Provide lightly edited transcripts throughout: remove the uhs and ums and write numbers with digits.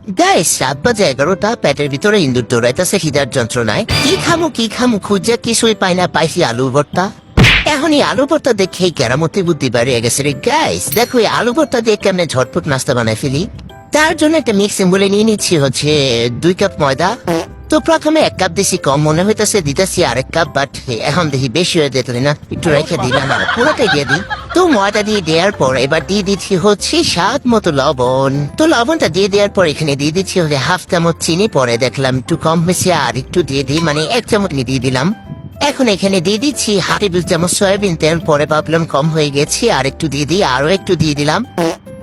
Guys, রাত বাজে 11টা, পেটের ভিতরে ইন্দুর দৌড়াইতেছে খিদার যন্ত্রণায়। কি খামু খুঁজে কিছুই পাই না, পাইছি আলু ভর্তা। এখন এই আলু ভর্তা দেখেই কেরামতি বুদ্ধি বাড়িয়ে গেছে রে গাইস। দেখো এই আলু ভর্তা দিয়ে কেমনে ঝটপট নাস্তা বানাই ফেলি। তার জন্য একটা মিক্সিং বলে নিয়ে নিচ্ছি হচ্ছে 2 কাপ ময়দা। তো প্রথমে 1 কাপ দিছি, কম মনে হইতেছে, দিতেছি আরেক কাপ, বাট এখন দেখি বেশি হয়ে যেত না, একটু রেখে দিলাম না, পুরোটাই দিয়ে দিই। তো ময়দা দিয়ে দেওয়ার পর এবার দিয়ে দিচ্ছি হচ্ছে স্বাদ মতো লবণ। তো লবণটা দিয়ে দেওয়ার পর এখানে দিয়ে দিচ্ছি হচ্ছে 1/2 চামচ চিনি। পরে দেখলাম একটু কম হয়েছে, আর একটু দিয়ে দিই, মানে 1 চামচ দিয়ে দিলাম। এখন এখানে দিয়ে দিচ্ছি 1/2 টেবিল চামচ সয়াবিন তেল। পরে ভাবলাম কম হয়ে গেছে, আর একটু দিয়ে দিই, আরো একটু দিয়ে দিলাম,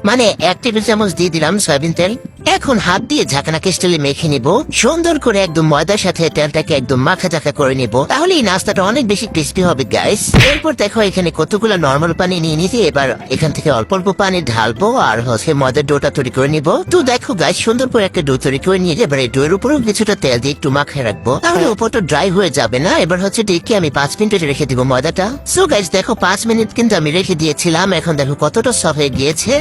মানে 1 টেবিল চামচ দিয়ে দিলাম সয়াবিন তেল। এখন হাত দিয়ে ঝাঁকানাকে স্টাইলে মেখে নিব সুন্দর করে, একদম ময়দার সাথে তেলটাকে একদম মাখা ঝাঁকা করে নিব, তাহলে এই নাস্তাটা অনেক বেশি ক্রিস্পি হবে গাইস। এরপর দেখো এখানে কতগুলো নর্মাল পানি নিয়ে নিতে, এবার এখান থেকে অল্প অল্প পানি ঢালবো আর হচ্ছে ময়দার ডোটা তৈরি করে নিব। তো দেখো গাইস, সুন্দর করে একটা ডো তৈরি করে নিয়ে এবার এই ডোয়ের উপরেও কিছুটা তেল দিয়ে একটু মাখিয়ে রাখবো, তাহলে উপরটা ড্রাই হয়ে যাবে না। এবার হচ্ছে ডেকে আমি 5 মিনিট রেখে দিব ময়দাটা। সো গাইস দেখো 5 মিনিট কিন্তু আমি রেখে দিয়েছিলাম, এখন দেখো কতটা সফট হয়ে গিয়েছে।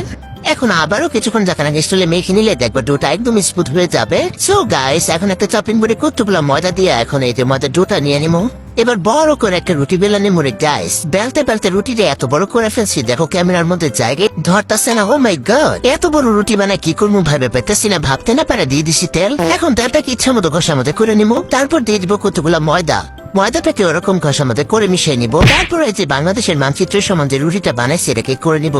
এখন আবারও কিছুক্ষণ ঝাঁকানাকে স্টাইলে মেখে নিলে দেখবো ডোটা একদম স্মুথ হয়ে যাবে। সো গাইস এখন একটা চপিং বোর্ডে কতগুলো ময়দা দিয়ে এখন এই যে ময়দার ডোটা নিয়ে নিবো। এবার বড় করে একটা রুটি বেলা নেবো রে গাইস। বেলতে বেলতে রুটিটা এত বড় করে ফেলছি, দেখো ক্যামেরার মধ্যে জায়গায় ধরতেছে না। ও মাই গড, এত বড় রুটি বানায় কি করবো ভাবে পেতেছি না, ভাবতে না পারে দিয়ে দিছি তেল। এখন তেলটাকে ইচ্ছা মতো ঘষার মধ্যে করে নিবো, তারপর দিয়ে দিব কতগুলো ময়দাটাকে ওরকম ঘষার মধ্যে করে মিশিয়ে নিব। তারপরে যে বাংলাদেশের মানচিত্রের সমান যে রুটিটা বানাইছে এটাকে করে নিব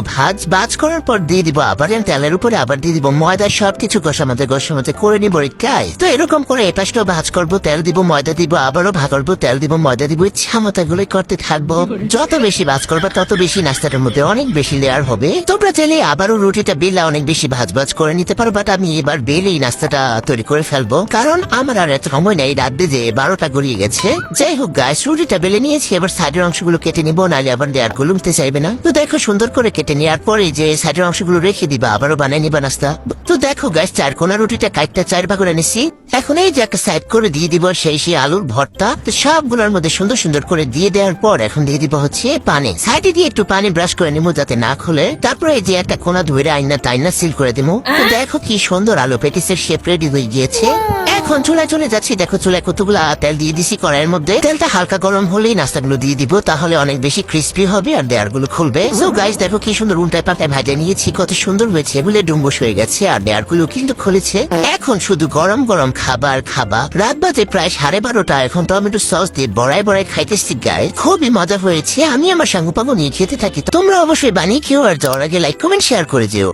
ভাজ করার পর দিয়ে দিব আবার তেলের উপরে, আবার দিয়ে দিব ময়দা, সবকিছু ঘষার মধ্যে করে নিব রিকাই। তো এরকম করে এপাশটাও ভাজ করবো, তেল দিব, ময়দা দিব, আবারও ভাগ করবো, তেল দিব, ময়দা দিব, ইচ্ছা মতো এগুলোই করতে থাকবো। যত বেশি ভাজ করবো তত বেশি নাস্তাটার মধ্যে অনেক বেশি লেয়ার হবে। তোমরা চাইলে আবারও রুটিটা বেলা অনেক বেশি ভাজ করে নিতে পারো, বাট আমি এবার বেলেই নাস্তাটা তৈরি করে ফেলবো, কারণ আমার আর এত সময় নেই, রাত দিয়ে 12টা গড়িয়ে গেছে। যাই হোক গাইস, রুটিটা বেলে নিয়েছি, এবার সাইডের অংশগুলো কেটে নিবো, নাহলে আবার দেয়ার গুলুমতে চাইবে না। তো দেখো সুন্দর করে কেটে নেওয়ার পরে যে সাইডের অংশগুলো রেখে দিবা, আবারও বানাই নিবা নাস্তা। তো দেখো গাইস, 4 কোনা রুটিটা কাটটা 4 ভাগ করে নিছি। এখন এই যে একটা সাইড করে দিয়ে দিব সেই আলুর ভর্তা। তো সবগুলোর মধ্যে সুন্দর সুন্দর করে দিয়ে দেওয়ার পর এখন দিয়ে দিব হচ্ছে পানি। সাইডে দিয়ে একটু পানি ব্রাশ করে নিবো যাতে না খুলে। তারপরে এই যে একটা কোনা ধরে আইনা সিল করে দিব। তো দেখো কি সুন্দর আলু পেটিসের শেপ রেডি হয়ে গিয়েছে। এখন চুলায় চলে যাচ্ছি, দেখো চুলায় কতগুলো তেল দিয়ে দিছি কড়াইয়ের মধ্যে। তেলটা হালকা গরম হলেই নাস্তাগুলো দিয়ে দিব, তাহলে অনেক বেশি ক্রিস্পি হবে আর দেয়ারগুলো খুলবে। সো গাইস দেখো কি সুন্দর উল্টায় পাল্টায় ভাজা নিয়েছি, কত সুন্দর হয়েছে, এগুলো ডুম্বুস হয়ে গেছে আর দেয়ারগুলো কিন্তু খুলেছে। এখন শুধু গরম গরম খাবার খাবা। রাত বাজে প্রায় 12:30, এখন টমেটো সস দিয়ে বড়াই খাইতেছি গাইস, খুবই মজা হয়েছে। আমি আমার সাঙ্গু পাবো নিয়ে খেতে থাকি। তোমরা অবশ্যই বানিয়ে খেও, আর যাওয়ার আগে লাইক কমেন্ট শেয়ার করে যেও।